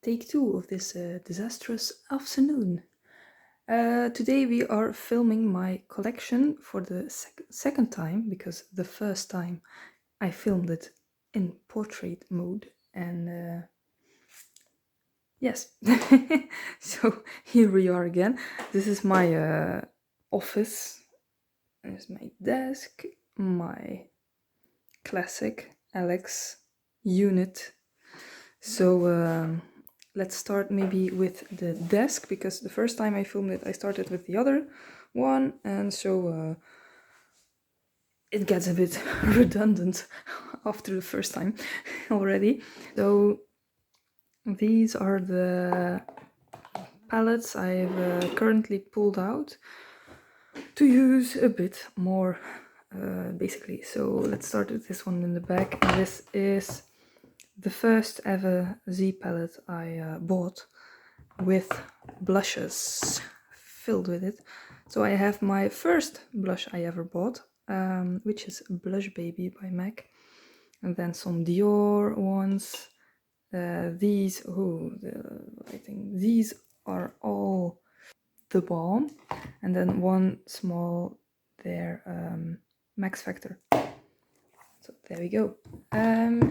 take 2 of this disastrous afternoon. Today we are filming my collection for the second time, because the first time I filmed it in portrait mode, and yes. So here we are again. This is my office. There's my desk, my classic Alex unit. So let's start maybe with the desk, because the first time I filmed it I started with the other one, and so it gets a bit redundant after the first time already. So these are the palettes I've currently pulled out to use a bit more, basically. So let's start with this one in the back. And this is the first ever Z palette I bought with blushes filled with it. So I have my first blush I ever bought, which is Blush Baby by MAC, and then some Dior ones. These, I think these are all The Balm, and then one small there, Max Factor. So there we go.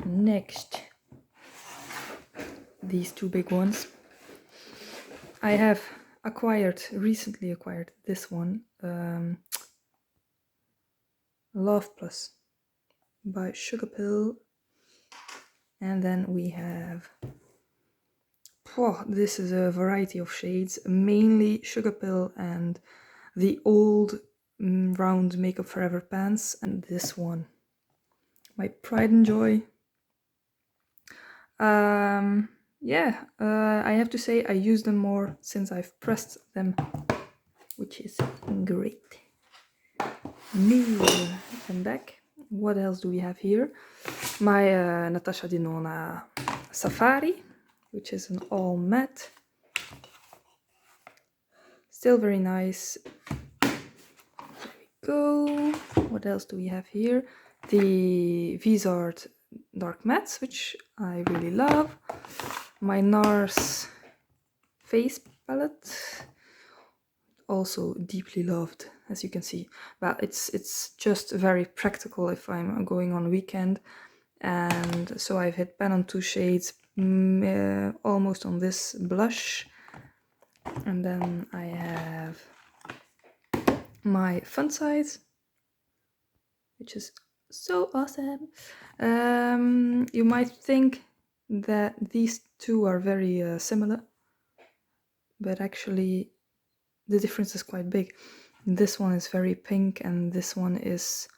Next, these two big ones. I have recently acquired this one, Love Plus by Sugarpill. And then we have, this is a variety of shades, mainly Sugarpill and the old round Makeup Forever pans, and this one, my pride and joy. I have to say I use them more since I've pressed them, which is great. New and back. What else do we have here? My Natasha Denona Safari, which is an all matte. Still very nice. There we go. What else do we have here? The Vizart Dark Mattes, which I really love. My NARS face palette, also deeply loved, as you can see. But it's just very practical if I'm going on a weekend, and so I've hit pan on 2 shades, almost on this blush, and then I have my Fun Size, which is so awesome. You might think that these two are very similar, but actually the difference is quite big. This one is very pink and this one is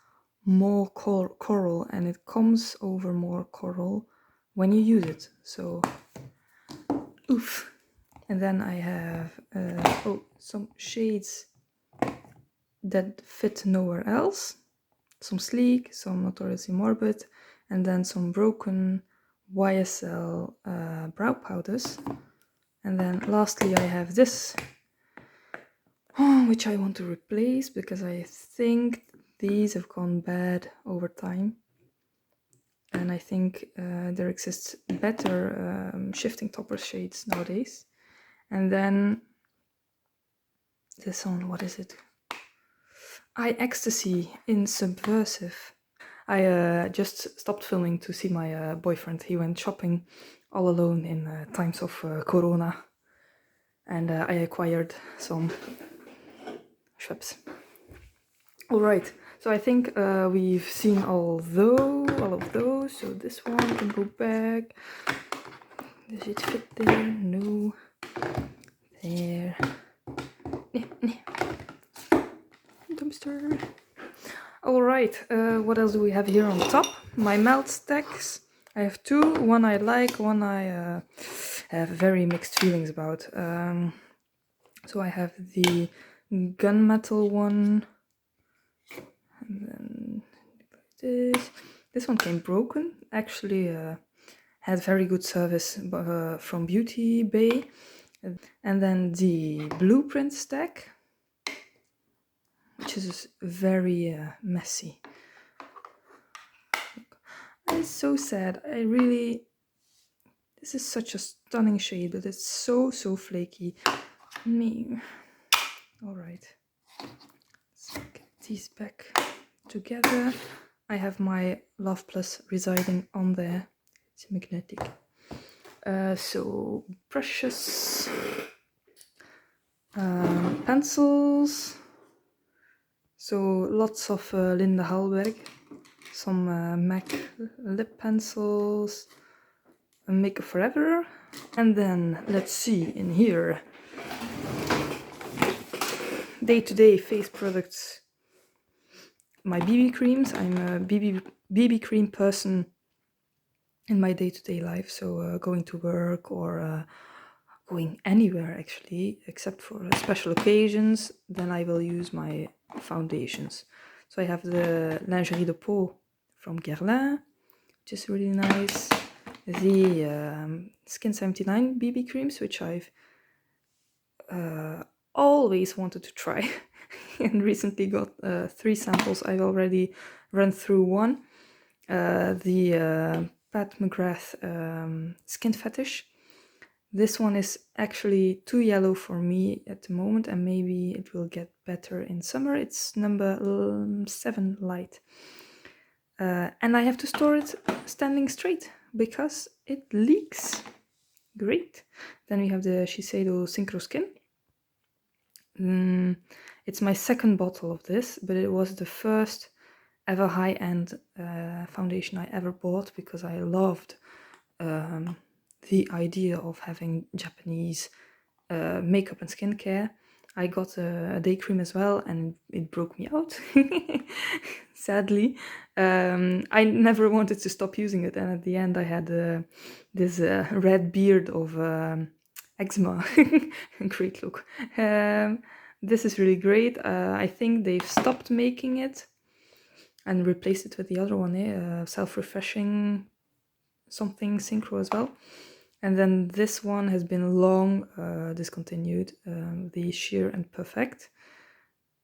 more coral, and it comes over more coral when you use it. So, oof. And then I have some shades that fit nowhere else. Some Sleek, some Notoriously Morbid, and then some broken YSL brow powders. And then lastly I have this, which I want to replace because I think these have gone bad over time. And I think there exists better shifting topper shades nowadays. And then this one, what is it? Eye Ecstasy in Subversive. I just stopped filming to see my boyfriend. He went shopping all alone in times of Corona. And I acquired some Schweppes. Alright, so I think we've seen all of those. So this one can go back. Does it fit there? No. There. Dumpster. Alright, what else do we have here on top? My melt stacks. I have 2. One I like, one I have very mixed feelings about. So I have the gunmetal one. And then this one came broken. Actually had very good service from Beauty Bay. And then the blueprint stack, which is very messy. It's so sad. I really This is such a stunning shade, but it's so flaky. All right. Let's get these back together. I have my Love Plus residing on there. It's magnetic. So brushes, pencils. So lots of Linda Hallberg, some MAC lip pencils, Makeup Forever, and then let's see in here, day-to-day face products. My BB creams. I'm a BB cream person in my day-to-day life, so going to work or going anywhere actually, except for special occasions, then I will use my foundations. So I have the Lingerie de Peau from Guerlain, which is really nice. The Skin 79 BB creams, which I've always wanted to try and recently got 3 samples. I've already run through one. The Pat McGrath Skin Fetish. This one is actually too yellow for me at the moment, and maybe it will get better in summer. It's number 7 light. And I have to store it standing straight because it leaks. Great. Then we have the Shiseido Synchro Skin. It's my second bottle of this, but it was the first ever high-end foundation I ever bought because I loved the idea of having Japanese makeup and skincare. I got a day cream as well, and it broke me out, sadly. I never wanted to stop using it, and at the end I had this red beard of eczema. Great look. This is really great. I think they've stopped making it and replaced it with the other one, self-refreshing something synchro as well. And then this one has been long discontinued, the Sheer and Perfect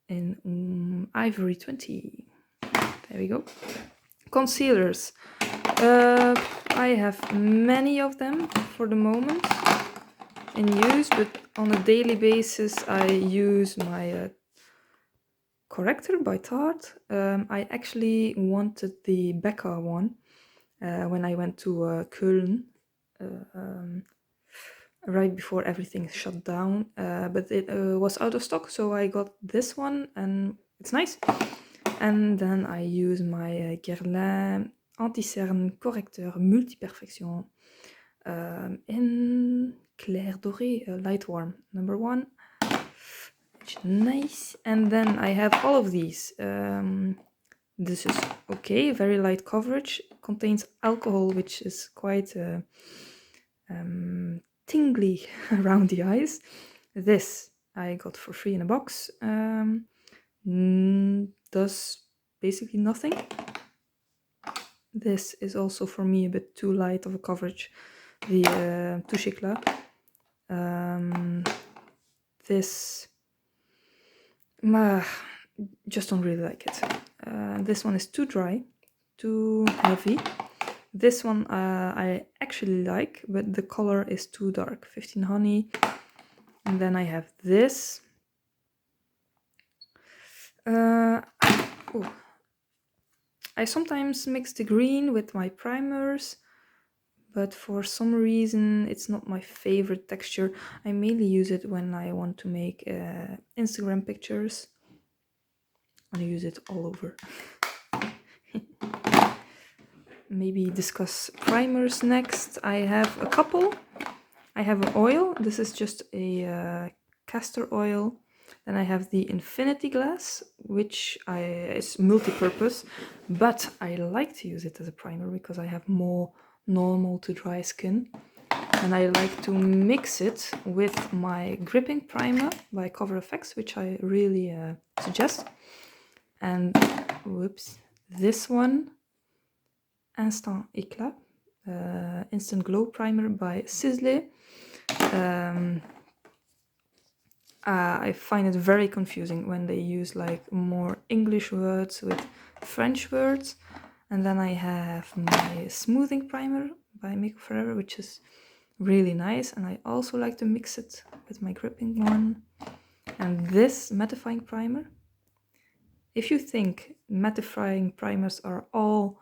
in Ivory 20. There we go. Concealers. I have many of them for the moment in use, but on a daily basis I use my corrector by Tarte. I actually wanted the Becca one when I went to Köln right before everything shut down, but it was out of stock, so I got this one and it's nice. And then I use my Guerlain Anti-Cerne Correcteur Multi-Perfection in Clair Doré, Light Warm, number 1. Nice. And then I have all of these. This is okay, very light coverage, contains alcohol, which is quite tingly around the eyes. This I got for free in a box. Does basically nothing. This is also for me a bit too light of a coverage. The Touche Éclat. This just don't really like it. This one is too dry, too heavy. This one I actually like, but the color is too dark. 15 Honey. And then I have this. I sometimes mix the green with my primers, but for some reason it's not my favorite texture. I mainly use it when I want to make Instagram pictures. I use it all over. Maybe discuss primers next. I have a couple. I have an oil. This is just a castor oil. Then I have the Infinity Glass, which is multi-purpose, but I like to use it as a primer because I have more normal to dry skin. And I like to mix it with my gripping primer by Cover FX, which I really suggest. And whoops, this one, Instant Éclat, Instant Glow Primer by Sisley. I find it very confusing when they use like more English words with French words. And then I have my Smoothing Primer by Makeup Forever, which is really nice. And I also like to mix it with my gripping one. And this mattifying primer, if you think mattifying primers are all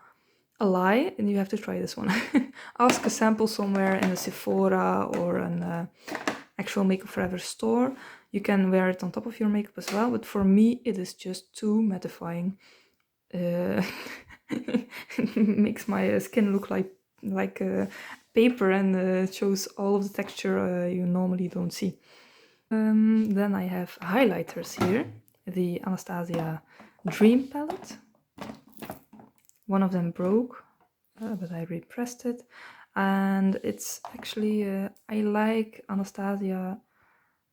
a lie, and you have to try this one. Ask a sample somewhere in a Sephora or an actual Makeup Forever store. You can wear it on top of your makeup as well, but for me it is just too mattifying. Makes my skin look like paper, and shows all of the texture you normally don't see. Then I have highlighters here, the Anastasia Dream Palette. One of them broke, but I repressed it, and it's actually I like Anastasia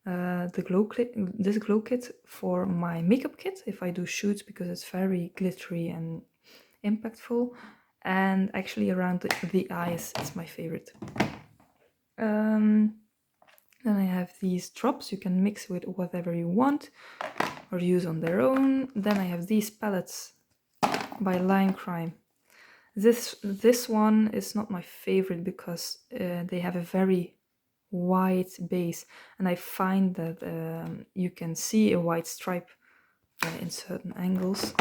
this glow kit for my makeup kit if I do shoots, because it's very glittery and impactful, and actually around the eyes it's my favorite. Then I have these drops you can mix with whatever you want or use on their own. Then I have these palettes by Line Crime. This one is not my favorite because they have a very white base, and I find that you can see a white stripe in certain angles.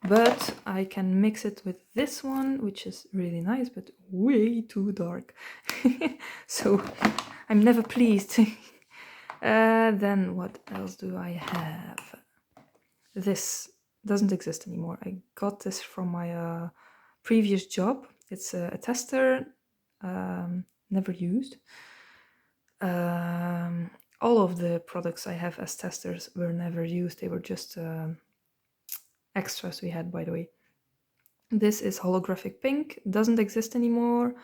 But I can mix it with this one, which is really nice, but way too dark. So I'm never pleased. Then what else do I have? This doesn't exist anymore. I got this from my previous job. It's a tester, never used. All of the products I have as testers were never used. They were just extras we had, by the way. This is Holographic Pink, doesn't exist anymore,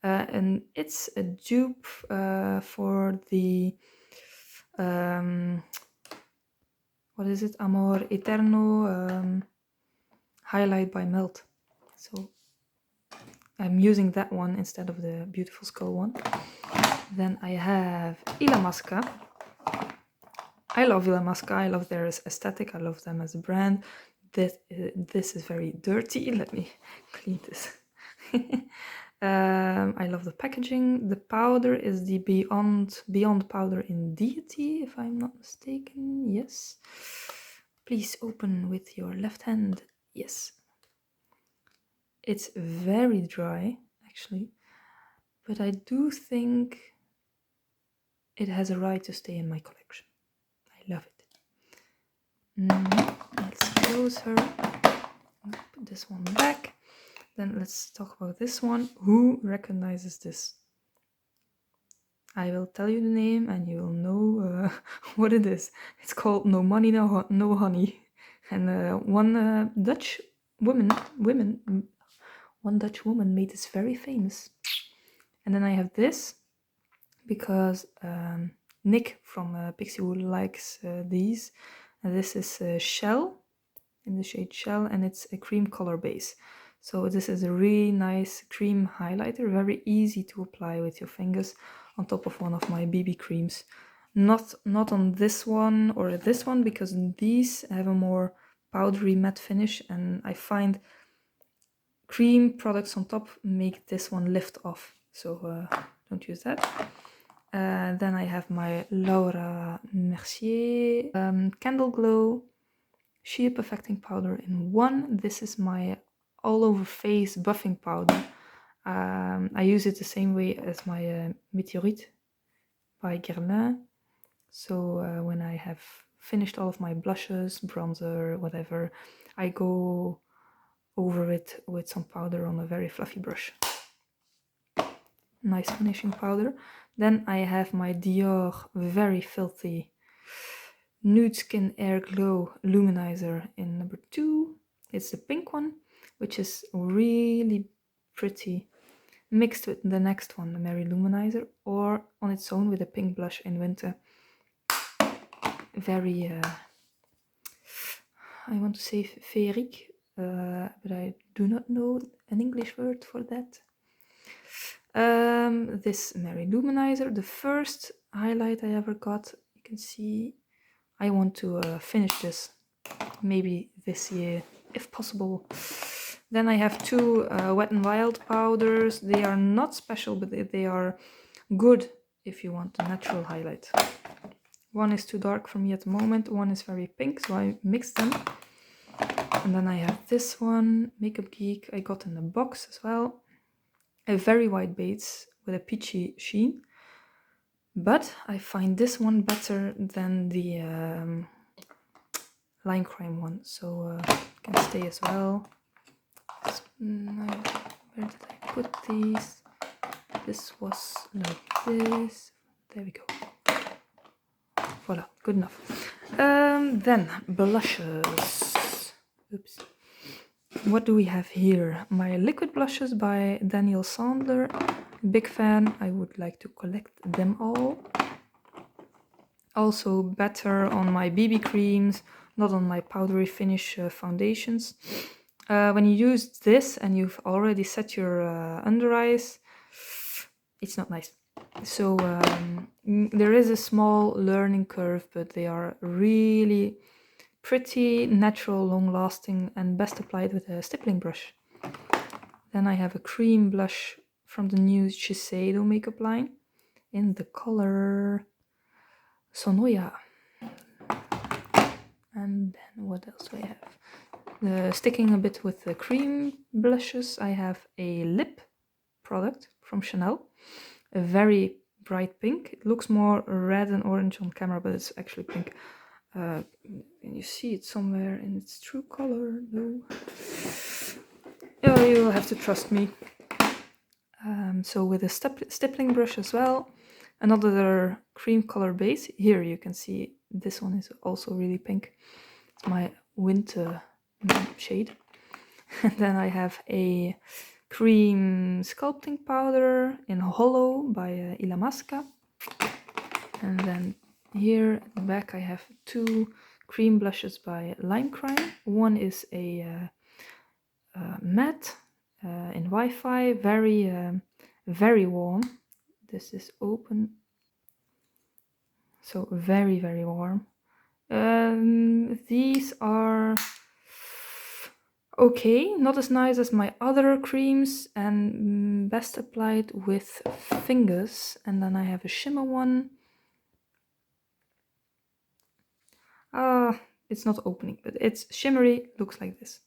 and it's a dupe for the what is it, Amor Eterno highlight by Melt. So I'm using that one instead of the Beautiful Skull one. Then I have Illamasqua. I love Illamasqua. I love their aesthetic. I love them as a brand. This is very dirty. Let me clean this. I love the packaging. The powder is the Beyond powder in Deity, if I'm not mistaken. Yes. Please open with your left hand. Yes. It's very dry, actually, but I do think it has a right to stay in my collection. I love it. Let's close her. Put this one back. Then let's talk about this one. Who recognizes this? I will tell you the name and you will know what it is. It's called No Money, No Honey. And one Dutch woman made this very famous. And then I have this because Nick from Pixiewood likes these. And this is Shell, in the shade Shell, and it's a cream color base. So this is a really nice cream highlighter, very easy to apply with your fingers on top of one of my BB creams. Not on this one or this one, because these have a more powdery matte finish, and I find cream products on top make this one lift off. So don't use that. Then I have my Laura Mercier Candle Glow Sheer Perfecting Powder in 1. This is my all over face buffing powder. I use it the same way as my Meteorite by Guerlain. So when I have finished all of my blushes, bronzer, whatever, I go over it with some powder on a very fluffy brush. Nice finishing powder. Then I have my Dior Very Filthy Nude Skin Air Glow Luminizer in number 2. It's the pink one, which is really pretty, mixed with the next one, the Mary Luminizer, or on its own with a pink blush in winter. Very, I want to say féerique, but I do not know an English word for that. This Mary Luminizer, the first highlight I ever got. You can see I want to finish this maybe this year, if possible. Then I have 2 Wet n Wild powders. They are not special, but they are Good if you want a natural highlight. One is too dark for me at the moment, one is very pink, so I mixed them. And then I have this one, Makeup Geek, I got in the box as well. A very white base with a peachy sheen. But I find this one better than the Lime Crime one, so can stay as well. Where did I put these? This was like this. There we go. Voila, good enough. Then blushes. Oops. What do we have here? My liquid blushes by Daniel Sandler. Big fan. I would like to collect them all. Also better on my BB creams, not on my powdery finish foundations. When you use this and you've already set your under eyes, it's not nice. So there is a small learning curve, but they are really pretty, natural, long-lasting, and best applied with a stippling brush. Then I have a cream blush from the new Shiseido makeup line in the color Sonoya. And then what else do I have? Sticking a bit with the cream blushes, I have a lip product from Chanel. A very bright pink. It looks more red and orange on camera, but it's actually pink. Can you see it somewhere in its true color? No. Oh, you'll have to trust me. So with a stippling brush as well, another cream color base. Here you can see this one is also really pink. It's my winter shade. And then I have a cream sculpting powder in Hollow by Illamasqua. And then here at the back I have two cream blushes by Lime Crime. One is a matte in Wi-Fi, very warm. This is open, so very warm. These are okay, not as nice as my other creams, and best applied with fingers. And then I have a shimmer one. It's not opening, but it's shimmery, looks like this.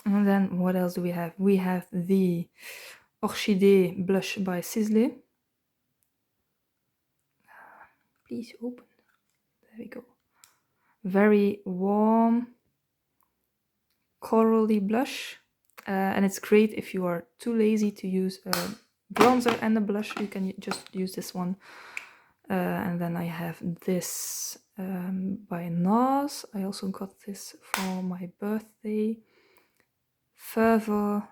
And then what else do we have? We have the Orchidée blush by Sisley. Please open. There we go. Very warm, corally blush. And it's great if you are too lazy to use a bronzer and a blush. You can just use this one. And then I have this by NARS. I also got this for my birthday. Fervor,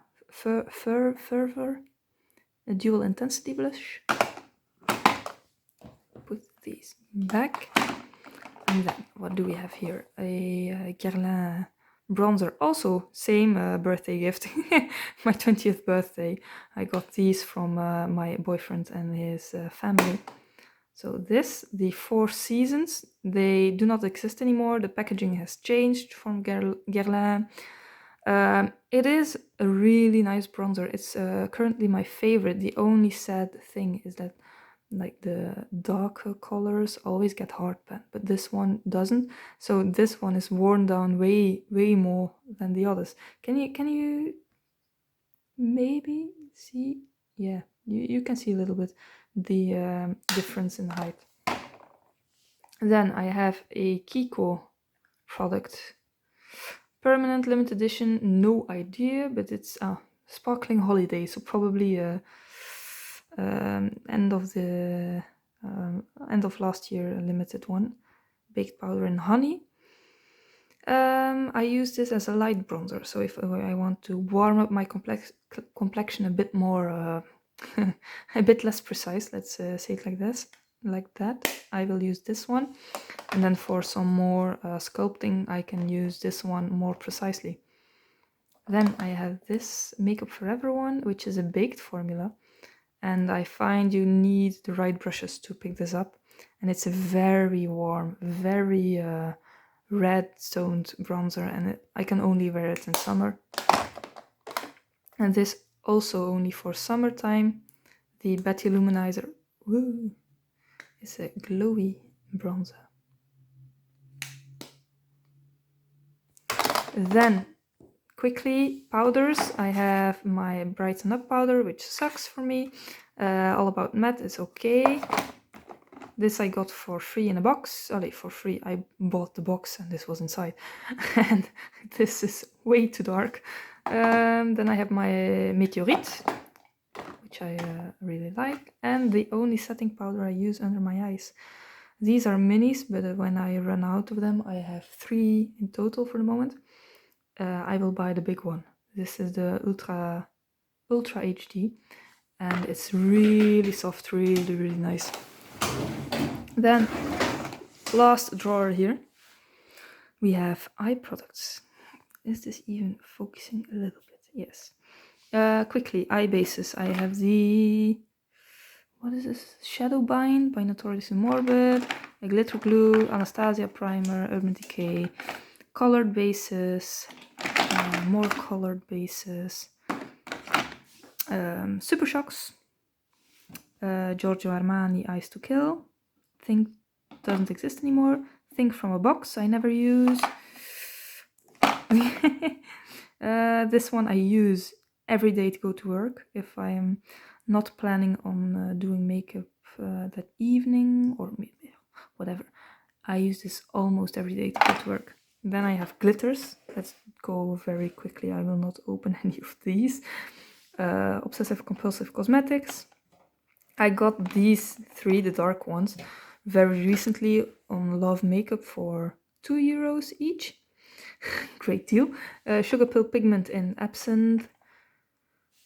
a dual intensity blush. Put these back. And then what do we have here? A Guerlain bronzer, also same birthday gift. My 20th birthday. I got these from my boyfriend and his family. So this, the Four Seasons, they do not exist anymore. The packaging has changed from Guerlain. It is a really nice bronzer. It's currently my favorite. The only sad thing is that like the darker colors always get hard pan, but this one doesn't. So this one is worn down way more than the others. Can you maybe see? Yeah, you can see a little bit the difference in height. Then I have a Kiko product. Permanent limited edition, no idea, but it's Sparkling Holiday, so probably end of last year, a limited one. Baked powder and honey. I use this as a light bronzer, so if I want to warm up my complexion a bit more, a bit less precise, let's say it like this, like that, I will use this one. And then for some more sculpting, I can use this one more precisely. Then I have this Makeup Forever one, which is a baked formula. And I find you need the right brushes to pick this up. And it's a very warm, very red toned bronzer, and I can only wear it in summer. And this also only for summertime. The Betty Luminizer. Woo! It's a glowy bronzer. Then, quickly, powders. I have my Brighten Up powder, which sucks for me. All About Matte is okay. This I got for free in a box. For free. I bought the box and this was inside. And this is way too dark. Then I have my Meteorite, which I really like. And the only setting powder I use under my eyes. These are minis, but when I run out of them, I have 3 in total for the moment. I will buy the big one. This is the Ultra HD. And it's really soft, really nice. Then, last drawer here, we have eye products. Is this even focusing a little bit? Yes. Quickly, eye bases. I have the, what is this? Shadow Bind by Notoriously Morbid, a glitter glue, Anastasia primer, Urban Decay, colored bases, more colored bases, Super Shocks, Giorgio Armani Eyes to Kill. Think doesn't exist anymore. Think from a box I never use. This one I use every day to go to work if I am not planning on doing makeup that evening or maybe whatever. I use this almost every day to go to work. Then I have glitters. Let's go very quickly. I will not open any of these. Obsessive Compulsive Cosmetics. I got these 3, the dark ones, very recently on Love Makeup for €2 each. Great deal. Sugar Pill Pigment in Absinthe.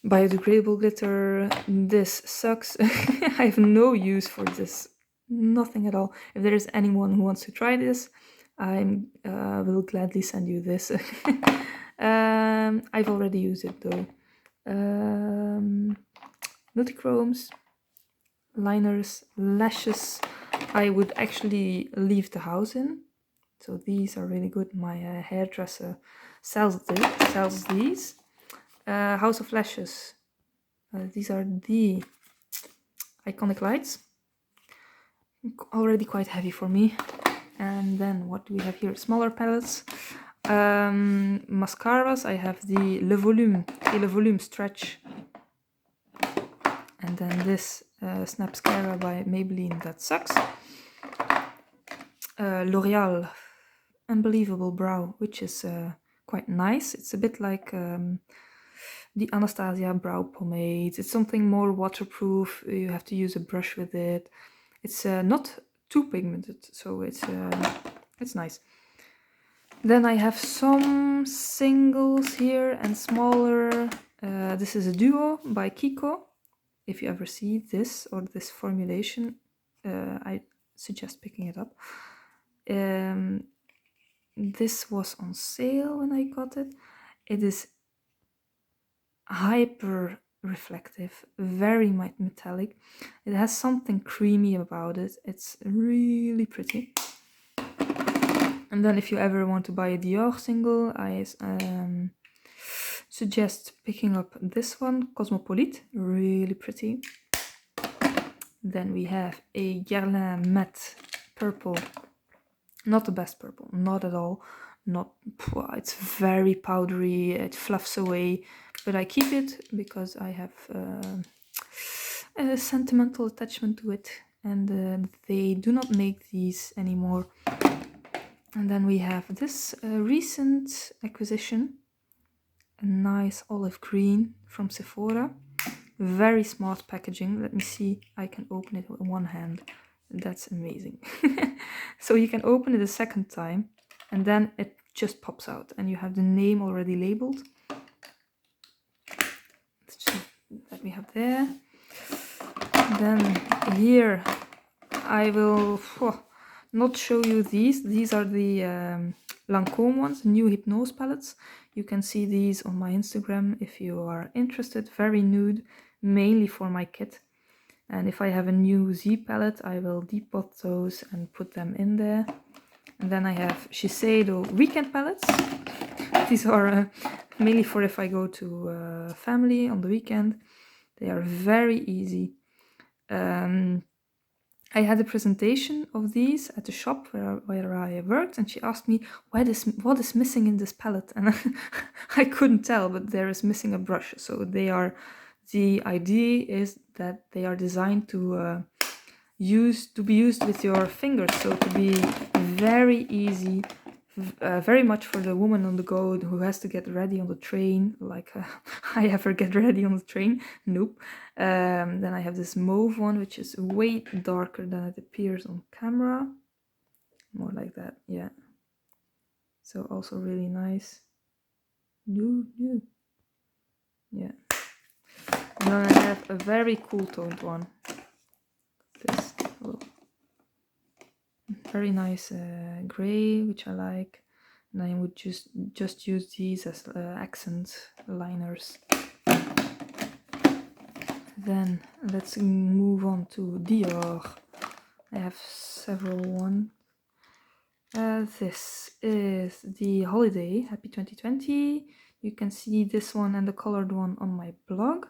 Biodegradable glitter. This sucks. I have no use for this. Nothing at all. If there is anyone who wants to try this, I will gladly send you this. I've already used it though. Multichromes, liners, lashes. I would actually leave the house in. So these are really good. My hairdresser sells these. House of Lashes. These are the Iconic Lights. Already quite heavy for me. And then what do we have here? Smaller palettes. Mascaras. I have the Le Volume Stretch. And then this Snapscara by Maybelline, that sucks. L'Oreal Unbelievable Brow, which is quite nice. It's a bit like the Anastasia brow pomade. It's something more waterproof. You have to use a brush with it. It's not too pigmented, so it's nice. Then I have some singles here and smaller. This is a duo by Kiko. If you ever see this or this formulation, I suggest picking it up. This was on sale when I got it. It is hyper reflective, very metallic. It has something creamy about it. It's really pretty. And then if you ever want to buy a Dior single, I suggest picking up this one, Cosmopolite, really pretty. Then we have a Guerlain Matte Purple. Not the best purple, not at all. It's very powdery, it fluffs away, but I keep it because I have a sentimental attachment to it, and they do not make these anymore. And then we have this recent acquisition, a nice olive green from Sephora. Very smart packaging. Let me see, I can open it with one hand. That's amazing. So you can open it a second time and then it just pops out and you have the name already labeled. That we have there. Then here I will not show you these. These are the Lancôme ones, new Hypnose palettes. You can see these on my Instagram if you are interested. Very nude, mainly for my kit. And if I have a new Z palette, I will depot those and put them in there. And then I have Shiseido weekend palettes. These are mainly for if I go to family on the weekend. They are very easy. I had a presentation of these at the shop where I worked, and she asked me, what is missing in this palette? And I couldn't tell, but there is missing a brush. So the idea is that they are designed to be used with your fingers, so to be very easy, very much for the woman on the go who has to get ready on the train, like I ever get ready on the train. Nope. Then I have this mauve one, which is way darker than it appears on camera. More like that, yeah. So also really nice. New. Yeah. And then I have a very cool toned one. This very nice gray, which I like. And I would just use these as accent liners. Then let's move on to Dior. I have several ones. This is the Holiday Happy 2020. You can see this one and the colored one on my blog.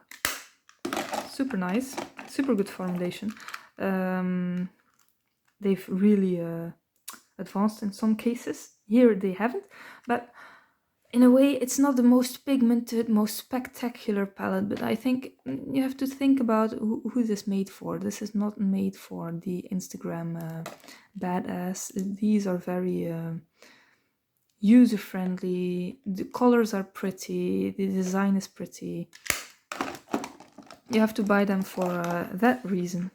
Super nice, super good formulation. They've really advanced in some cases. Here they haven't, but in a way it's not the most pigmented, most spectacular palette, but I think you have to think about who this made for. This is not made for the Instagram badass. These are very user-friendly. The colors are pretty, the design is pretty. You have to buy them for that reason.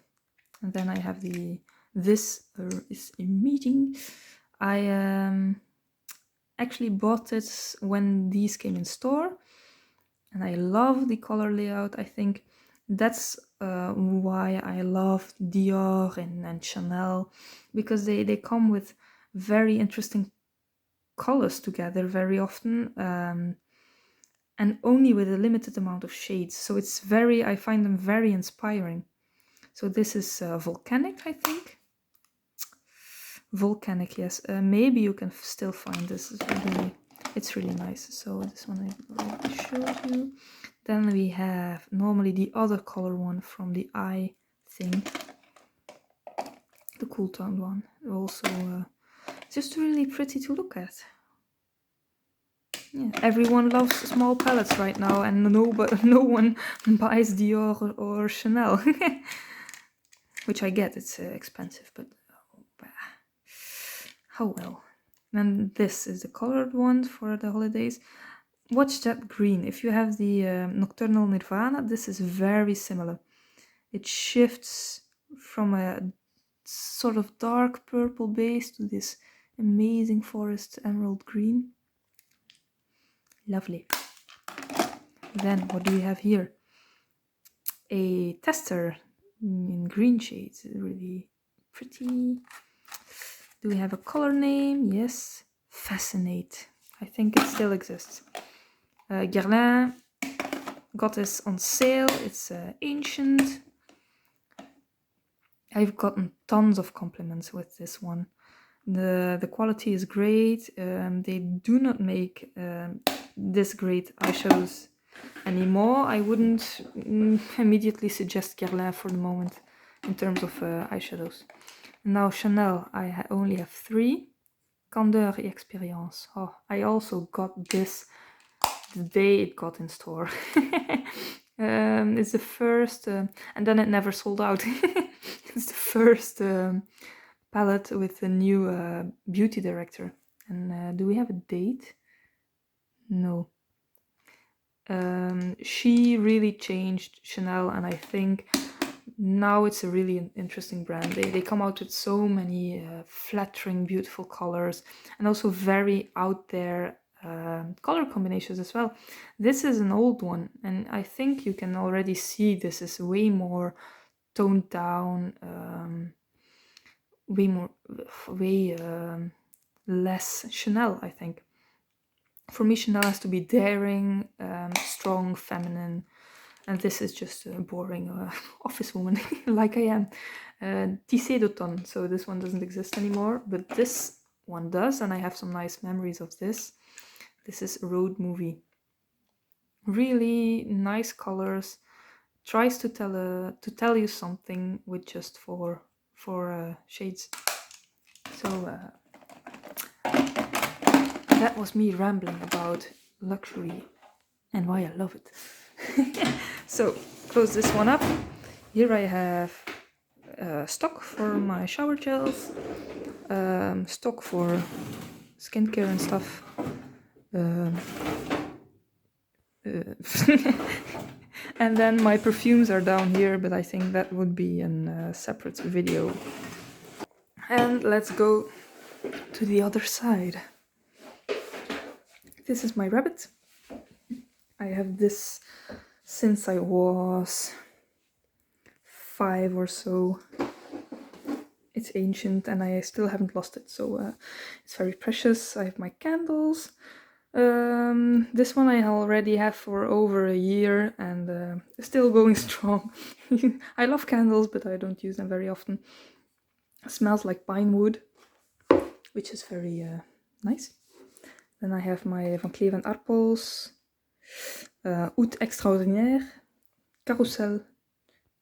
And then I have this is a meeting. I actually bought it when these came in store, and I love the color layout. I think that's why I love Dior and Chanel, because they come with very interesting colors together very often, and only with a limited amount of shades. So I find them very inspiring. So this is Volcanic, I think. Volcanic, yes. Maybe you can still find this. It's really nice. So this one I already showed you. Then we have normally the other color one from the eye thing. The cool toned one. Also just really pretty to look at. Yeah, everyone loves small palettes right now, and no one buys Dior or Chanel. Which I get, it's expensive, but how well. And this is the colored one for the holidays. Watch that green. If you have the Nocturnal Nirvana, this is very similar. It shifts from a sort of dark purple base to this amazing forest emerald green. Lovely. Then what do we have here? A tester in green shades. Really pretty. Do we have a color name? Yes. Fascinate. I think it still exists. Guerlain got this on sale. It's ancient. I've gotten tons of compliments with this one. The quality is great. They do not make this great eyeshadows anymore. I wouldn't immediately suggest Guerlain for the moment in terms of eyeshadows. Now Chanel, I only have 3. Candeur et Expérience. Oh, I also got this the day it got in store. It's the first, and then it never sold out. It's the first palette with a new beauty director. And do we have a date? No. She really changed Chanel, and I think now it's a really interesting brand. They come out with so many flattering, beautiful colors, and also very out there color combinations as well. This is an old one, and I think you can already see this is way more toned down, way less Chanel, I think. For me, Chanel has to be daring, strong, feminine, and this is just a boring office woman like I am. Tissé d'automne, so this one doesn't exist anymore, but this one does, and I have some nice memories of this. This is Road Movie. Really nice colors, tries to tell you something with just four shades. So that was me rambling about luxury and why I love it. So close this one up. Here I have stock for my shower gels, stock for skincare and stuff. And then my perfumes are down here, but I think that would be a separate video. And let's go to the other side. This is my rabbit. I have this since I was 5 or so. It's ancient and I still haven't lost it, so it's very precious. I have my candles. This one I already have for over a year and still going strong. I love candles, but I don't use them very often. It smells like pine wood, which is very nice. Then I have my Van Cleef & Arpels, Oud Extraordinaire, Carousel,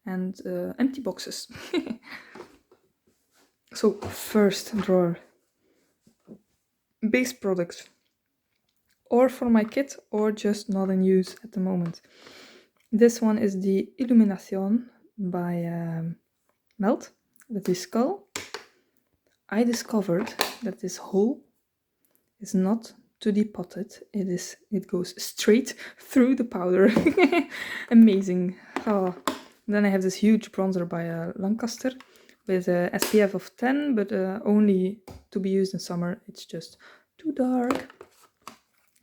and empty boxes. So first drawer, base products, or for my kit or just not in use at the moment. This one is the Illumination by Melt with the skull. I discovered that this hole is not to depot it. It goes straight through the powder. Amazing. Oh. Then I have this huge bronzer by Lancaster with a SPF of 10, but only to be used in summer. It's just too dark.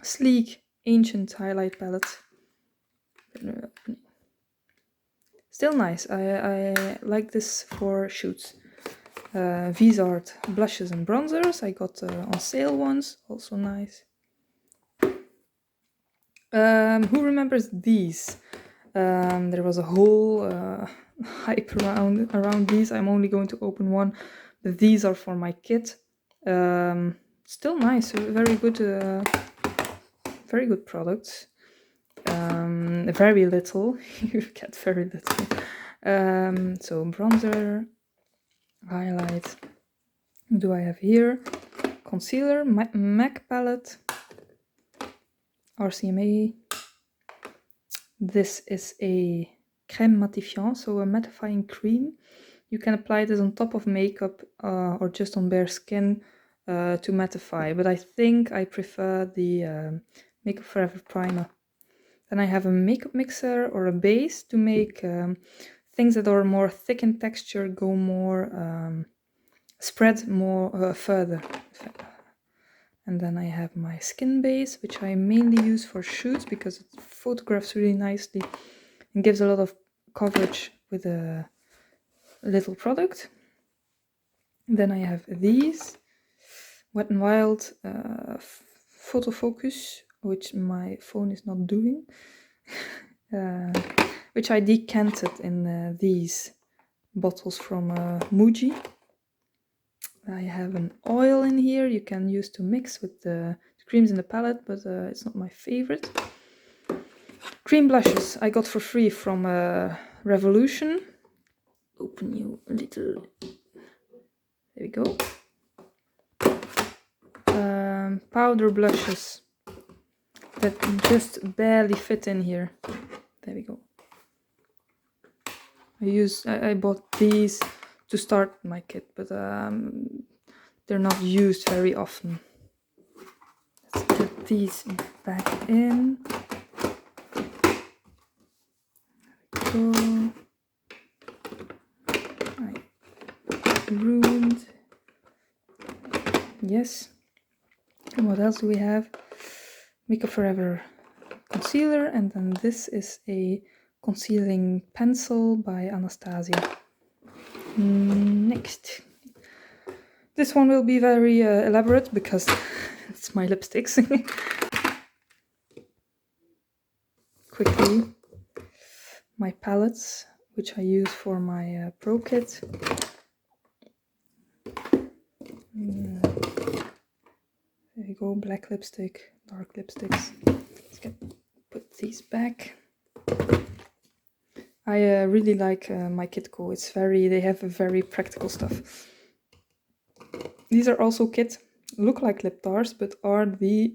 Sleek, ancient highlight palette. Still nice. I like this for shoots. Vizart blushes and bronzers. I got on sale once. Also nice. Who remembers these? There was a whole hype around these. I'm only going to open one, but these are for my kit. Still nice. Very good products. Very little. You get very little. So bronzer, highlight. What do I have here? Concealer, MAC palette, RCMA. This is a crème mattifiant, so a mattifying cream. You can apply this on top of makeup or just on bare skin to mattify, but I think I prefer the Makeup Forever primer. Then I have a makeup mixer or a base to make things that are more thick in texture go more, spread more further. And then I have my skin base, which I mainly use for shoots because it photographs really nicely and gives a lot of coverage with a little product. Then I have these Wet n Wild photo focus, which my phone is not doing, which I decanted in these bottles from Muji. I have an oil in here you can use to mix with the creams in the palette, but it's not my favorite. Cream blushes I got for free from Revolution. Open you a little. There we go. Powder blushes that just barely fit in here. There we go. I bought these to start my kit, but they're not used very often. Let's put these back in. There we go. I ruined. Yes. And what else do we have? Makeup Forever concealer, and then this is a concealing pencil by Anastasia. Next. This one will be very elaborate because it's my lipsticks. Quickly, my palettes, which I use for my pro kit. There we go, black lipstick, dark lipsticks. Let's put these back. I really like my Kitco. They have a very practical stuff. These are also kit, look like lip tars, but are the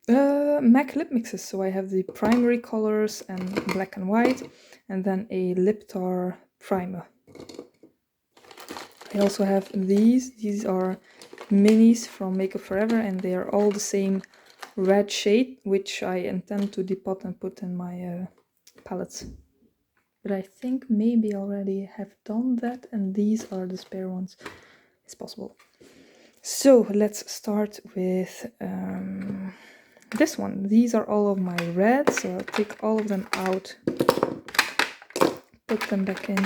MAC lip mixes. So I have the primary colors and black and white, and then a lip tar primer. I also have these. These are minis from Makeup Forever, and they are all the same red shade, which I intend to depot and put in my palettes. But I think maybe already have done that, and these are the spare ones. It's possible. So let's start with this one. These are all of my reds, so I'll take all of them out, put them back in.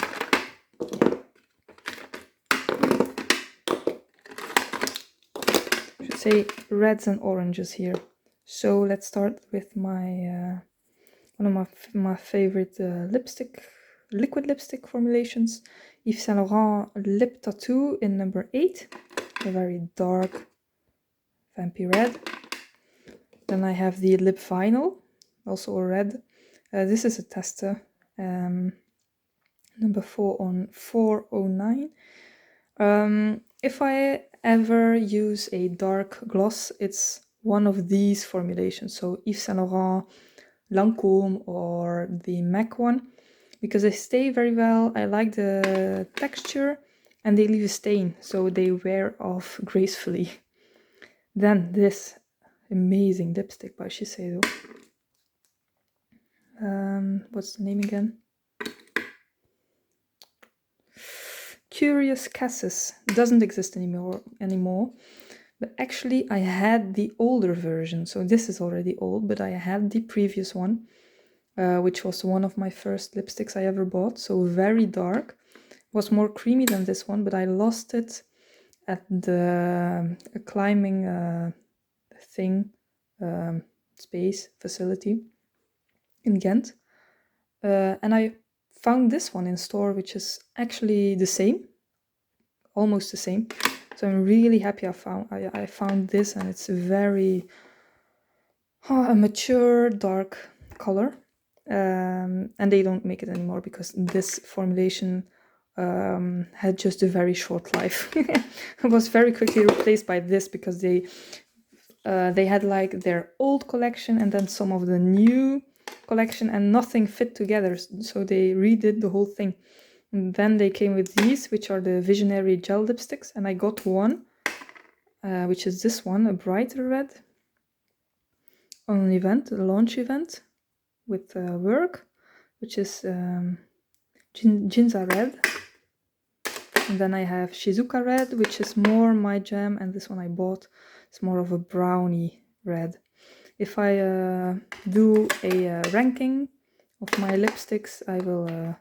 I should say reds and oranges here. So let's start with my one of my favorite liquid lipstick formulations, Yves Saint Laurent Lip Tattoo in number 8, a very dark vampy red. Then I have the lip vinyl, also a red. This is a tester, number 4 on 409. If I ever use a dark gloss, it's one of these formulations, so Yves Saint Laurent, Lancôme, or the MAC one, because they stay very well. I like the texture, and they leave a stain, so they wear off gracefully. Then this amazing lipstick by Shiseido. What's the name again? Curious Cassis. Doesn't exist anymore. But actually I had the older version, so this is already old, but I had the previous one, which was one of my first lipsticks I ever bought, so very dark. Was more creamy than this one, but I lost it at the climbing space facility in Ghent, and I found this one in store, which is actually the same, almost the same. So I'm really happy I found this, and it's a very a mature dark color, and they don't make it anymore because this formulation had just a very short life. It was very quickly replaced by this because they had like their old collection and then some of the new collection, and nothing fit together, so they redid the whole thing. And then they came with these, which are the Visionary gel lipsticks, and I got one, which is this one, a brighter red, on an event, a launch event with work, which is Ginza red. And then I have Shizuka red, which is more my jam, and this one I bought. It's more of a brownie red. If I do a ranking of my lipsticks, I will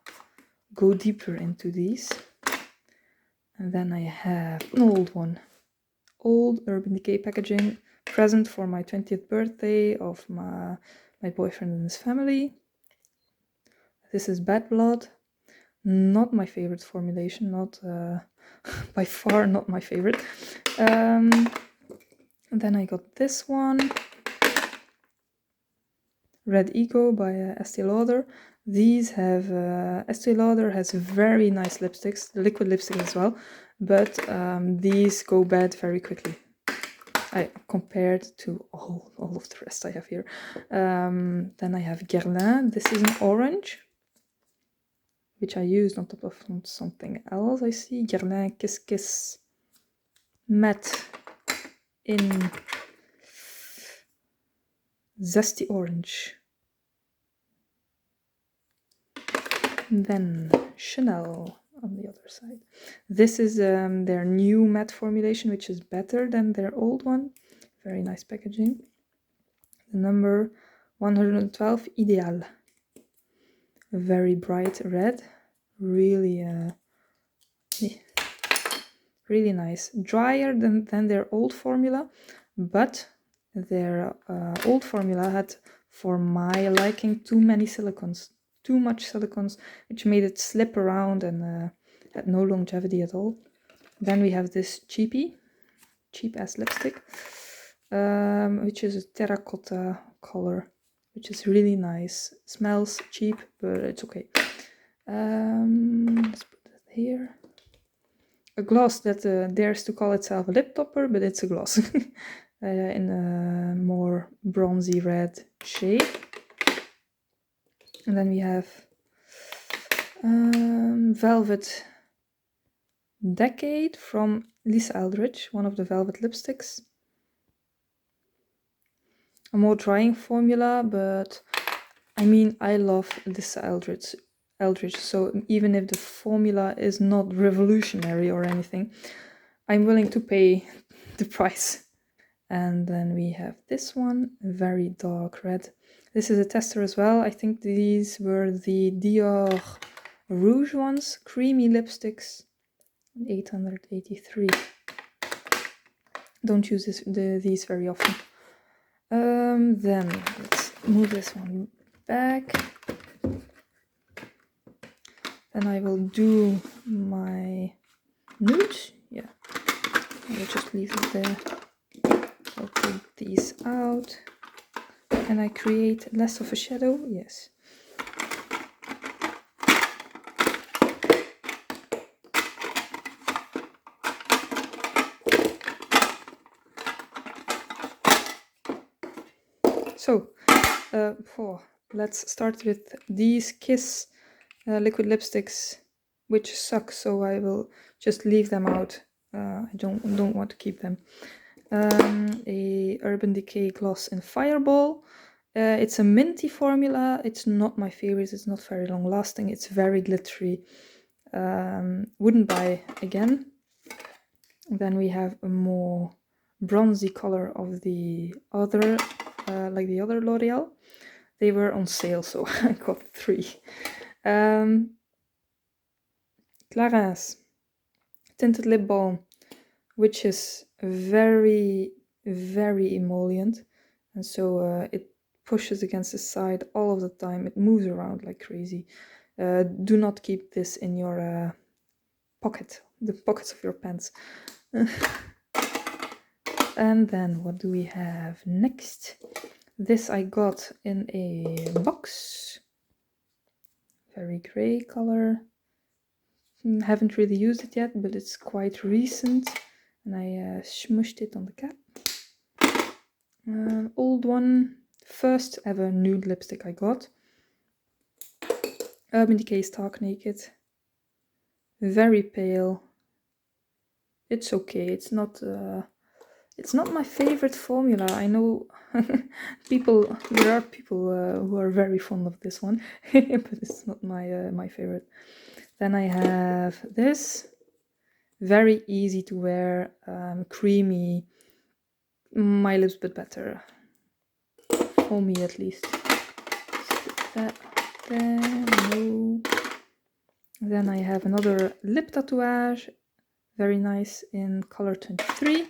go deeper into these. And then I have an old one. Old Urban Decay packaging, present for my 20th birthday of my boyfriend and his family. This is Bad Blood. Not my favorite formulation, not by far not my favorite. And then I got this one, Red Ego by Estee Lauder. These have Estee Lauder has very nice lipsticks, liquid lipstick as well, but these go bad very quickly. Compared to all of the rest I have here. Then I have Guerlain. This is an orange, which I used on top of something else. I see Guerlain Kiss Kiss Matte in Zesty Orange. And then Chanel on the other side. This is their new matte formulation, which is better than their old one. Very nice packaging. The number 112 Ideal. A very bright red. Really really nice. Drier than their old formula, but their old formula had, for my liking, too many silicones. Too much silicones, which made it slip around and had no longevity at all. Then we have this cheap ass lipstick, which is a terracotta color. which is really nice. Smells cheap, but it's okay. Let's put that here. A gloss that dares to call itself a lip topper, but it's a gloss in a more bronzy red shade. And then we have Velvet Decade from Lisa Eldridge, one of the Velvet lipsticks. A more drying formula, but I mean, I love Lisa Eldridge, so even if the formula is not revolutionary or anything, I'm willing to pay the price. And then we have this one, very dark red. This is a tester as well. I think these were the Dior Rouge ones, creamy lipsticks, 883. Don't use these very often. Then let's move this one back. Then I will do my nudes. Yeah, I will just leave it there. I'll take these out. Can I create less of a shadow? Yes. So, let's start with these Kiss liquid lipsticks, which suck, so I will just leave them out. I don't want to keep them. A Urban Decay gloss in Fireball. It's a minty formula. It's not my favorite. It's not very long lasting. It's very glittery. Wouldn't buy again. Then we have a more bronzy color of the other, like the other L'Oreal. They were on sale, so I got 3. Clarins Tinted Lip Balm, which is very, very emollient, and so it pushes against the side all of the time. It moves around like crazy. Do not keep this in your pocket, the pockets of your pants. And then what do we have next? This I got in a box. Very gray color. Haven't really used it yet, but it's quite recent. And I smushed it on the cap. Old one. First ever nude lipstick I got. Urban Decay Stark Naked. Very pale. It's okay. It's not my favorite formula. I know there are people who are very fond of this one, but it's not my favorite. Then I have this, very easy to wear, creamy, my lips but better, for me at least. That there, no. Then I have another lip tattooage, very nice in color 23.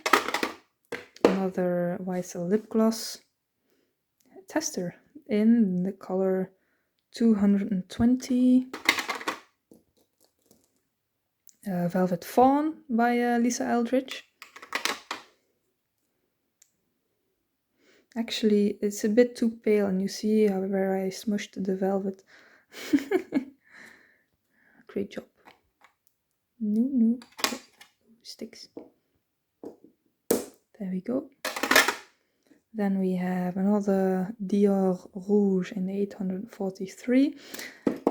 Another YSL lip gloss tester in the color 220. Velvet Fawn by Lisa Eldridge. Actually, it's a bit too pale, and you see where I smushed the velvet. Great job. No, sticks. There we go. Then we have another Dior Rouge in 843.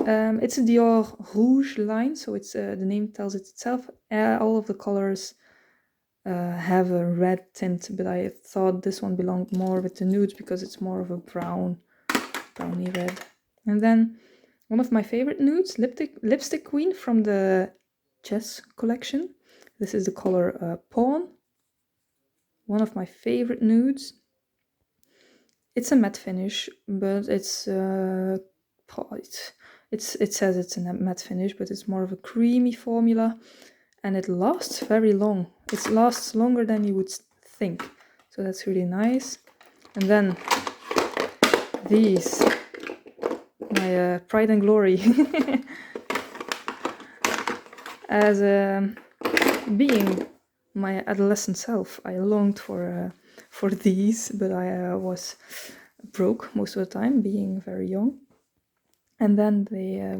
It's a Dior Rouge line, so it's the name tells it itself. All of the colors have a red tint, but I thought this one belonged more with the nudes because it's more of a browny red. And then one of my favorite nudes, Lipstick Queen from the Chess collection. This is the color Pawn. One of my favorite nudes. It's a matte finish, but it says it's a matte finish, but it's more of a creamy formula, and it lasts very long. It lasts longer than you would think, so that's really nice. And then these, my pride and glory, as being my adolescent self, I longed for these, but I was broke most of the time, being very young. And then they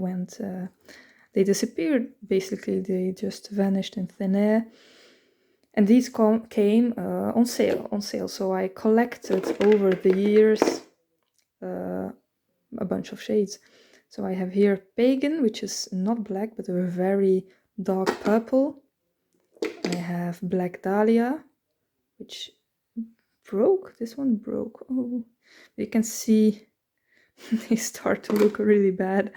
they disappeared. Basically, they just vanished in thin air. And these came on sale. So I collected over the years a bunch of shades. So I have here Pagan, which is not black, but a very dark purple. I have Black Dahlia, which broke. This one broke. Oh, you can see they start to look really bad.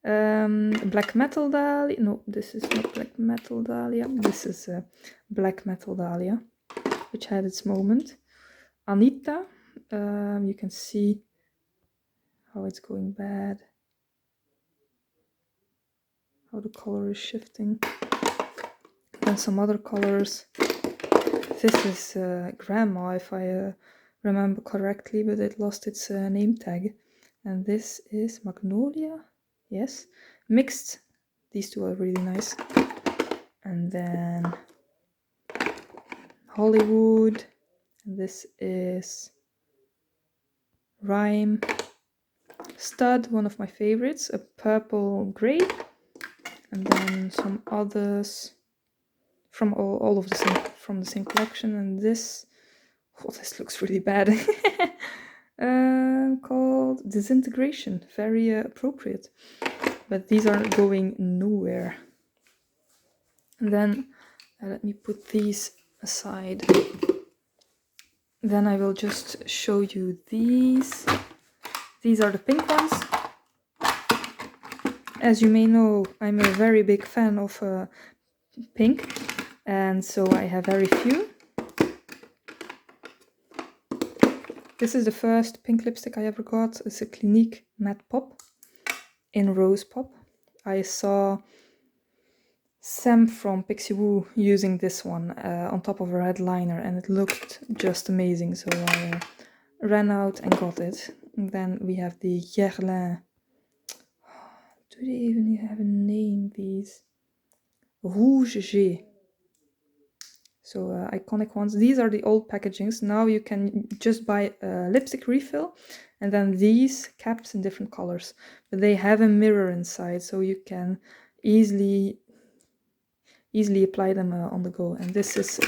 Black Metal Dahlia. No, this is not Black Metal Dahlia. This is Black Metal Dahlia, which had its moment. Anita. You can see how it's going bad. How the color is shifting. And some other colors. This is Grandma, if I remember correctly, but it lost its name tag. And this is Magnolia. Yes, mixed. These two are really nice. And then Hollywood. And this is Rhyme. Stud, one of my favorites, a purple gray. And then some others from all of the same, from the same collection. And this, oh, this looks really bad. Called Disintegration, very appropriate. But these are going nowhere. And then let me put these aside. Then I will just show you these. These are the pink ones. As you may know, I'm a very big fan of pink, and so I have very few. This is the first pink lipstick I ever got. It's a Clinique Matte Pop in Rose Pop. I saw Sam from Pixie Woo using this one on top of a red liner, and it looked just amazing, so I ran out and got it. And then we have the Guerlain. Do they even have a name, these? Rouge G. So iconic ones. These are the old packagings. Now you can just buy a lipstick refill, and then these caps in different colors. But they have a mirror inside, so you can easily apply them on the go. And this is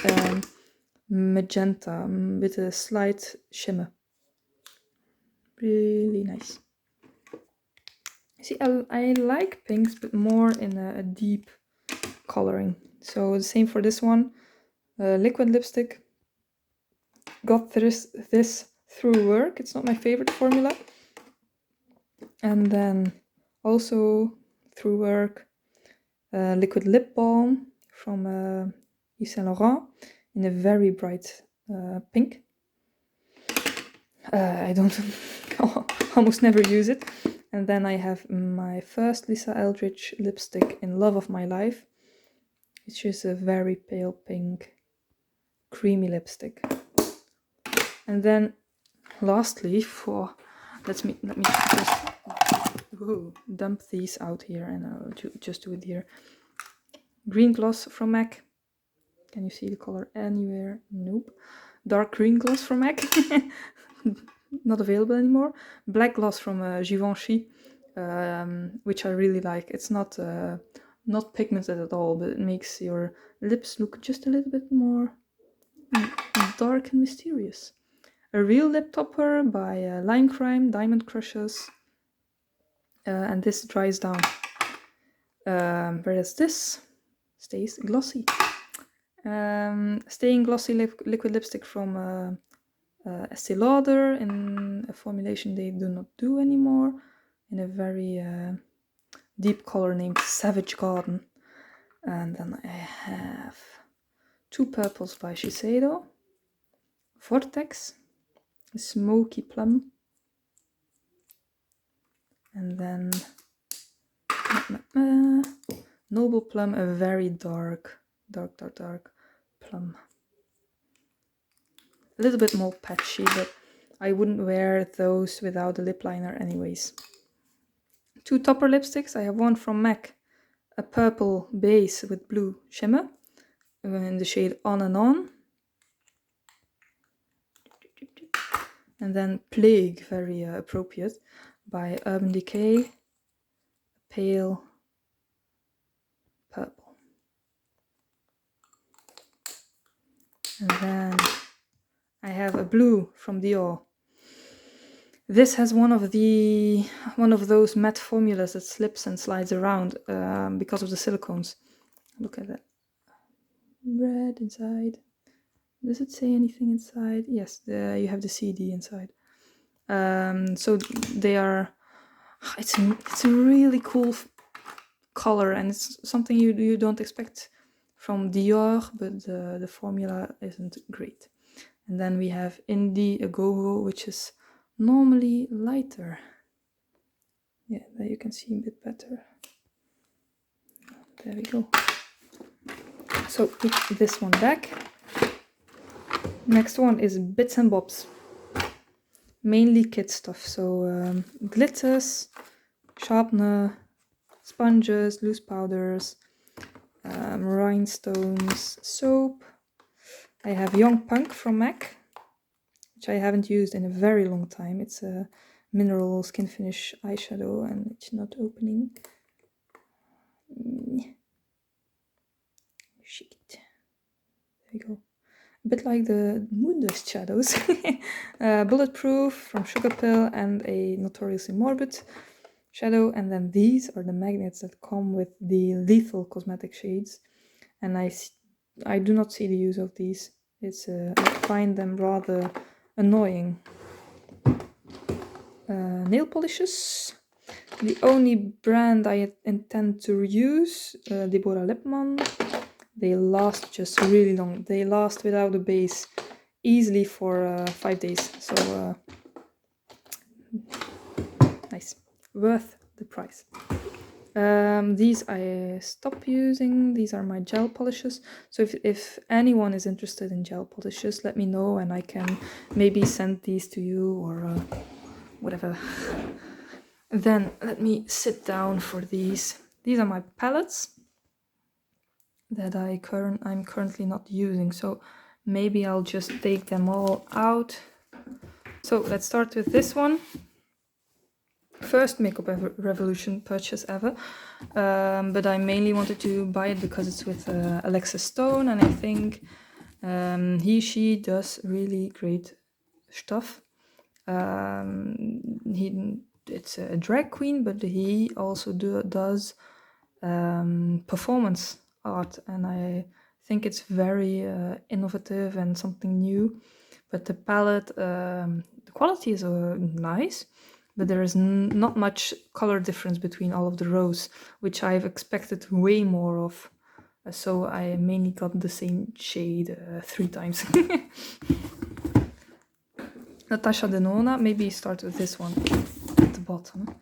magenta with a slight shimmer. Really nice. See, I like pinks, but more in a deep coloring. So the same for this one. Liquid lipstick. Got this through work. It's not my favorite formula. And then also through work, liquid lip balm from Yves Saint Laurent in a very bright pink. I don't almost never use it. And then I have my first Lisa Eldridge lipstick in Love of My Life, which is a very pale pink, creamy lipstick. And then lastly, let me just dump these out here, and I'll just do it here. Green gloss from MAC. Can you see the color anywhere? Nope. Dark green gloss from MAC. Not available anymore. Black gloss from Givenchy, which I really like. It's not pigmented at all, but it makes your lips look just a little bit more dark and mysterious. A real lip topper by Lime Crime Diamond Crushes, and this dries down, whereas this stays glossy. Staying glossy liquid lipstick from Estee Lauder in a formulation they do not do anymore, in a very deep color named Savage Garden. And then I have two purples by Shiseido, Vortex, Smoky Plum, and then Noble Plum, a very dark plum. A little bit more patchy, but I wouldn't wear those without a lip liner anyways. Two topper lipsticks. I have one from MAC, a purple base with blue shimmer in the shade On and On. And then Plague, very appropriate, by Urban Decay, pale purple. And then I have a blue from Dior. This has one of those matte formulas that slips and slides around because of the silicones. Look at that. Red inside. Does it say anything inside? Yes, you have the CD inside. So they are. It's a really cool color, and it's something you don't expect from Dior, but the formula isn't great. And then we have Indiegogo, which is normally lighter. Yeah, there you can see a bit better. There we go. So put this one back. Next one is Bits and Bobs. Mainly kid stuff. So glitters, sharpener, sponges, loose powders, rhinestones, soap. I have Young Punk from MAC, which I haven't used in a very long time. It's a mineral skin finish eyeshadow and it's not opening. Shit. There we go. A bit like the Moondust shadows. Bulletproof from Sugarpill and a Notoriously Morbid shadow. And then these are the magnets that come with the Lethal cosmetic shades. And I do not see the use of these. I find them rather annoying. Nail polishes. The only brand I intend to reuse, Deborah Lippmann. They last just really long. They last without a base easily for 5 days. So nice. Worth the price. These I stop using. These are my gel polishes. So if anyone is interested in gel polishes, let me know and I can maybe send these to you or whatever. Then let me sit down for these. These are my palettes that I'm currently not using. So maybe I'll just take them all out. So let's start with this one. First Makeup Revolution purchase ever, but I mainly wanted to buy it because it's with Alexis Stone, and I think she does really great stuff. It's a drag queen, but he also does performance art, and I think it's very innovative and something new. But the palette, the quality is nice, but there is not much color difference between all of the rows, which I've expected way more of. So I mainly got the same shade 3 times. Natasha Denona, maybe start with this one at the bottom.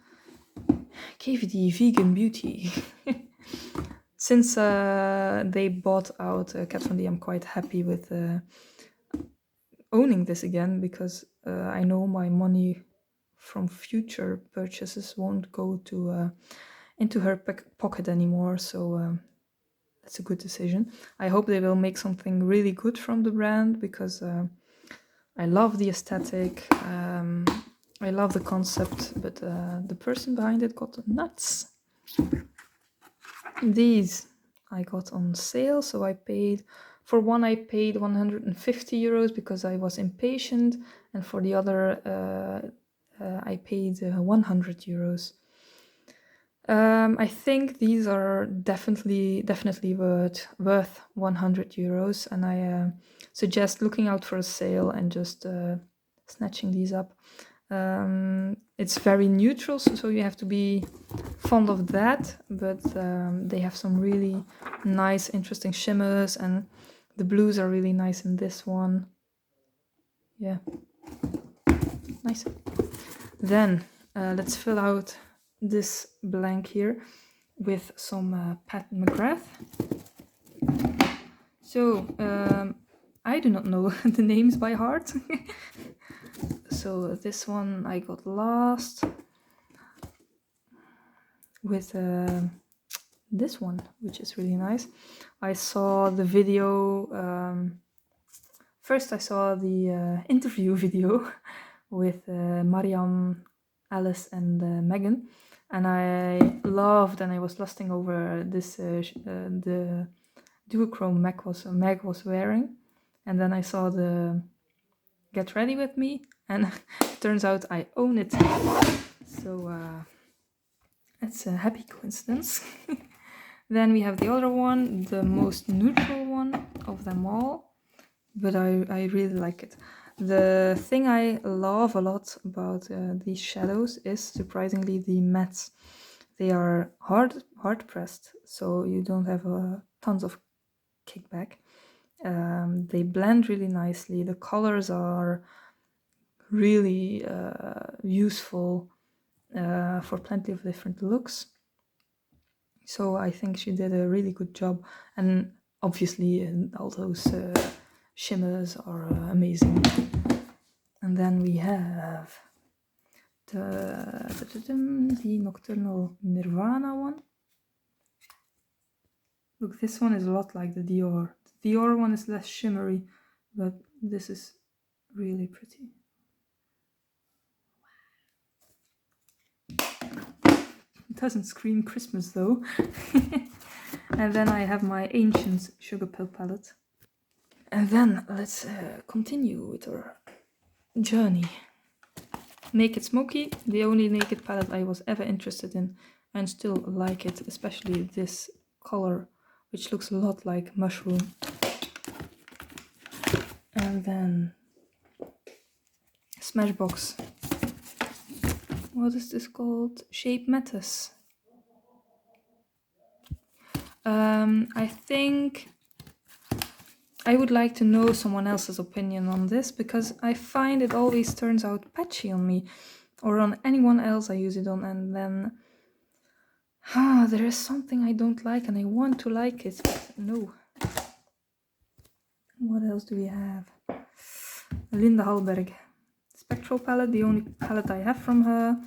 KVD Vegan Beauty. Since they bought out Kat Von D, I'm quite happy with owning this again, because I know my money from future purchases won't go to into her pocket anymore, so that's a good decision. I hope they will make something really good from the brand, because I love the aesthetic, I love the concept, but the person behind it got nuts. These I got on sale, so I paid for one. I paid 150 euros because I was impatient, and for the other I paid 100 euros. I think these are definitely worth 100 euros, and I suggest looking out for a sale and just snatching these up. It's very neutral, so you have to be fond of that, but they have some really nice, interesting shimmers, and the blues are really nice in this one. Yeah, nice. Then let's fill out this blank here with some Pat McGrath. So I do not know the names by heart. So this one I got last with this one, which is really nice. I saw the video, first I saw the interview video with Mariam, Alice, and Megan, and I loved, and I was lusting over this the duochrome Meg was wearing, and then I saw the Get Ready With Me, and it turns out I own it. So it's a happy coincidence. Then we have the other one, the most neutral one of them all, but I really like it. The thing I love a lot about these shadows is surprisingly the mattes. They are hard pressed, so you don't have tons of kickback. They blend really nicely. The colors are really useful for plenty of different looks. So I think she did a really good job, and obviously all those shimmers are amazing. And then we have the Nocturnal Nirvana one. Look, this one is a lot like the Dior. The Dior one is less shimmery, but this is really pretty. It doesn't scream Christmas though. And then I have my Ancients Sugar Pill palette. And then let's continue with our journey. Naked Smoky, the only naked palette I was ever interested in, and still like it, especially this color, which looks a lot like mushroom. And then Smashbox. What is this called? Shape Metis. I think I would like to know someone else's opinion on this, because I find it always turns out patchy on me or on anyone else I use it on, and then there is something I don't like and I want to like it, but no. What else do we have? Linda Hallberg. Spectral palette, the only palette I have from her.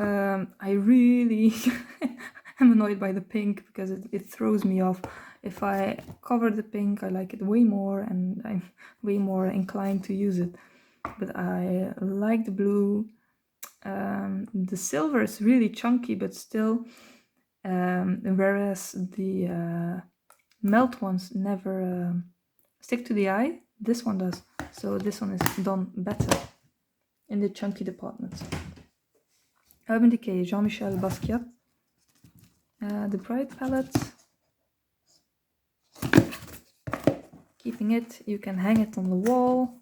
I really am annoyed by the pink because it throws me off. If I cover the pink, I like it way more and I'm way more inclined to use it. But I like the blue. The silver is really chunky, but still, whereas the melt ones never stick to the eye, this one does. So this one is done better in the chunky department. Urban Decay, Jean-Michel Basquiat. The Bright palette. Keeping it, you can hang it on the wall,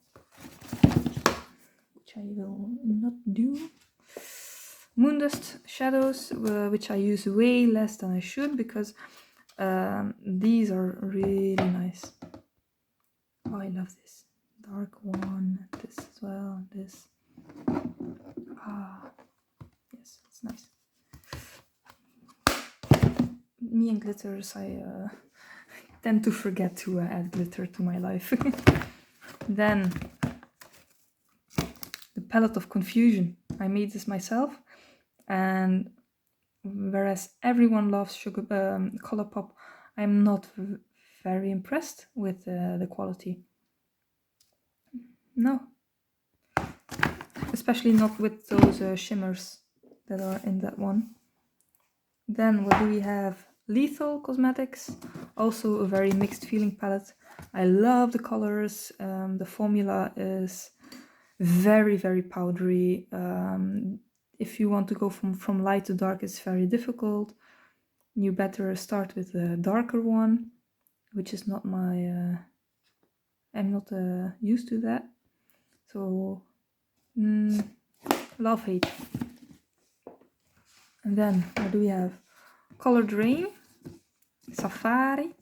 which I will not do. Moondust Shadows, which I use way less than I should, because these are really nice. Oh, I love this. Dark one, this as well, this. Yes, it's nice. Me and glitters, I tend to forget to add glitter to my life. Then, the Palette of Confusion. I made this myself, and whereas everyone loves Colourpop, I'm not very impressed with the quality. No. Especially not with those shimmers that are in that one. Then what do we have? Lethal Cosmetics, also a very mixed feeling palette. I love the colors. The formula is very, very powdery. If you want to go from light to dark, it's very difficult. You better start with the darker one, which is not my... I'm not used to that. So, love-hate. And then, what do we have? Color Drain, Safari.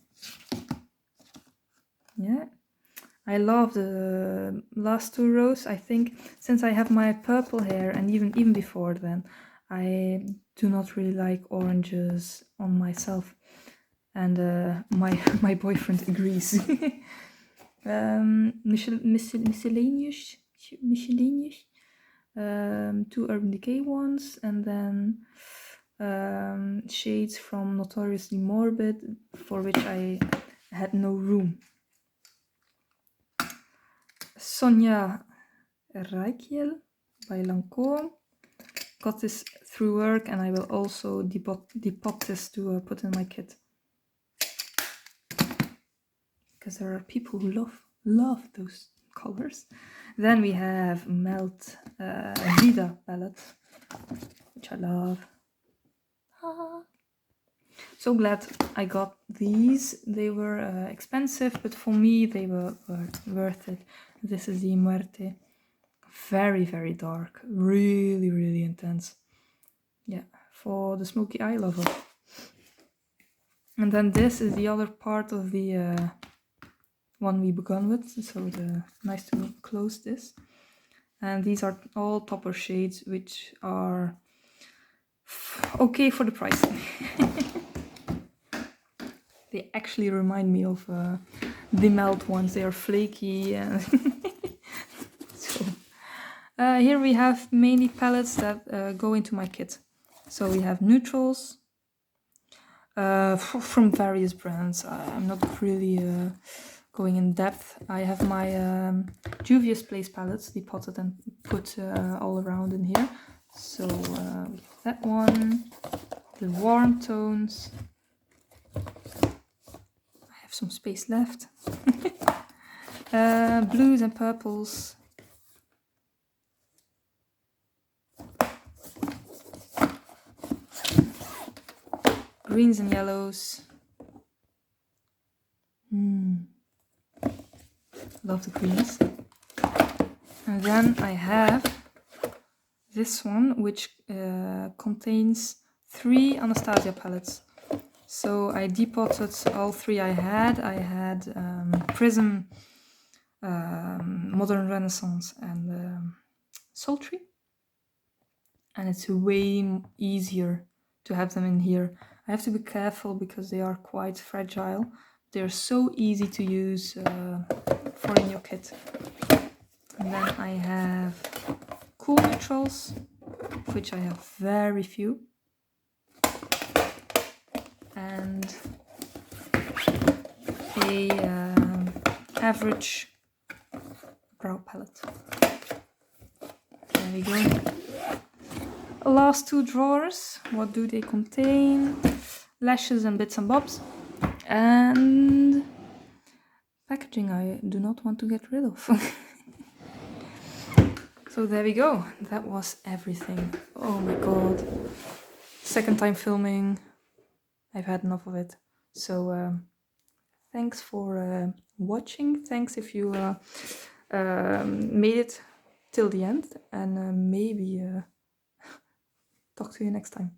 Yeah, I love the last two rows. I think since I have my purple hair, and even before then, I do not really like oranges on myself, and my boyfriend agrees. Miscellaneous, two Urban Decay ones, and then shades from Notoriously Morbid, for which I had no room. Sonja Reikiel, by Lancôme. Got this through work, and I will also depot this to put in my kit. Because there are people who love those colors. Then we have Melt Vida palette, which I love. So glad I got these. They were expensive, but for me they were worth it. This is the Muerte. Very, very dark. Really, really intense. Yeah, for the smoky eye lover. And then this is the other part of the one we began with. So nice to close this. And these are all topper shades, which are okay for the price. They actually remind me of the Melt ones. They are flaky. And so here we have mainly palettes that go into my kit. So we have neutrals from various brands. I'm not really going in depth. I have my Juvia's Place palettes depotted and put all around in here. So that one, the warm tones. I have some space left. Blues and purples. Greens and yellows. Love the greens. And then I have this one, which contains 3 Anastasia palettes. So I depotted all 3 I had. I had Prism, Modern Renaissance, and Sultry. And it's way easier to have them in here. I have to be careful because they are quite fragile. They're so easy to use for in your kit. And then I have cool neutrals, of which I have very few. And a average brow palette. There we go. Last 2 drawers. What do they contain? Lashes and bits and bobs. And packaging I do not want to get rid of. So there we go. That was everything. Oh my god. Second time filming. I've had enough of it. So thanks for watching. Thanks if you made it till the end. And maybe talk to you next time.